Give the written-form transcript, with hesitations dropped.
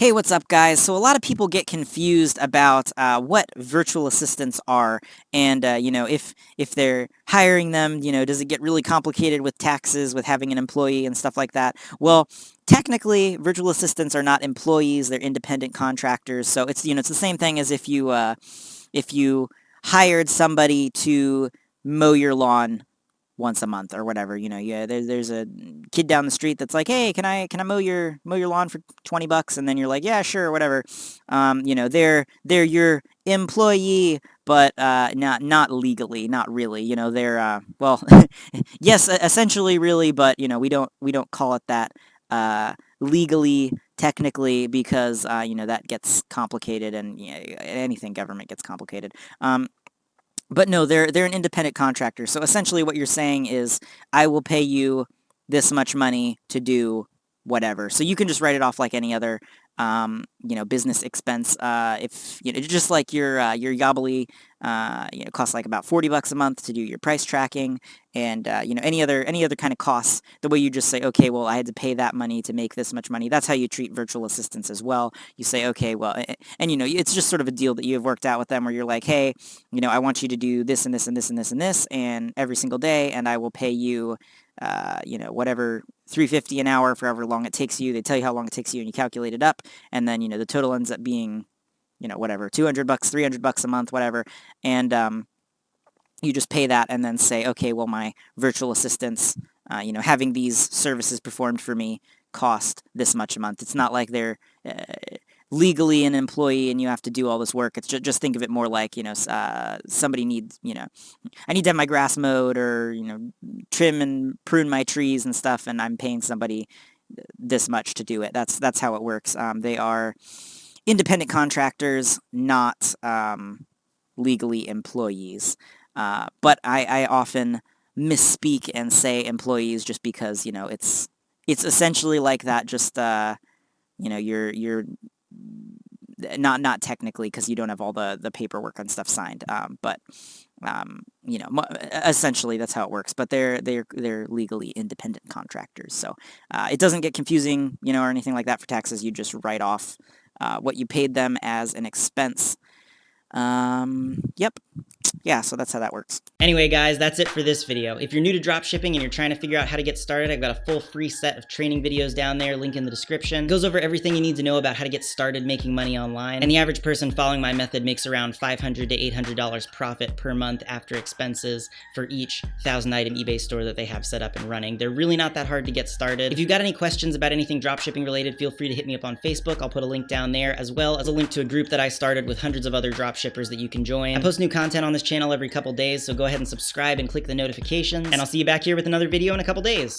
Hey, what's up, guys? So a lot of people get confused about what virtual assistants are, and if they're hiring them, does it get really complicated with taxes, with having an employee and stuff like that? Well, technically, virtual assistants are not employees; they're independent contractors. So it's the same thing as if you hired somebody to mow your lawn once a month or whatever. Yeah, there's a kid down the street that's like, hey, can I mow your lawn for $20? And then you're like, yeah, sure, whatever. They're your employee, but not legally, not really. They're well, yes, essentially, really, but we don't call it that legally, technically, because that gets complicated, and anything government gets complicated. But no, they're an independent contractor. So essentially what you're saying is, I will pay you this much money to do whatever. So you can just write it off like any other business expense. If just like your Yably, costs like about $40 a month to do your price tracking, and any other kind of costs. The way you just say, okay, well, I had to pay that money to make this much money. That's how you treat virtual assistants as well. You say, okay, well, and it's just sort of a deal that you have worked out with them, where you're like, hey, I want you to do this and this and this and this and this, and every single day, and I will pay you, whatever, $3.50 an hour for however long it takes you. They tell you how long it takes you, and you calculate it up, and then the total ends up being, whatever, $200, $300 a month, whatever, and you just pay that, and then say, okay, well, my virtual assistants, having these services performed for me cost this much a month. It's not like they're legally an employee and you have to do all this work. It's just think of it more like, somebody needs, I need to have my grass mowed, or, trim and prune my trees and stuff, and I'm paying somebody this much to do it. That's how it works. They are independent contractors, not legally employees. But I often misspeak and say employees just because, it's essentially like that. Just, you're not technically, because you don't have all the paperwork and stuff signed. But essentially that's how it works. But they're legally independent contractors. So it doesn't get confusing, or anything like that for taxes. You just write off what you paid them as an expense. Yep. Yeah, so that's how that works. Anyway, guys, that's it for this video. If you're new to dropshipping and you're trying to figure out how to get started, I've got a full free set of training videos down there, link in the description. It goes over everything you need to know about how to get started making money online. And the average person following my method makes around $500 to $800 profit per month after expenses for each 1,000-item eBay store that they have set up and running. They're really not that hard to get started. If you've got any questions about anything dropshipping related, feel free to hit me up on Facebook. I'll put a link down there, as well as a link to a group that I started with hundreds of other dropshippers that you can join. I post new content on this channel every couple days, so go ahead and subscribe and click the notifications, and I'll see you back here with another video in a couple days.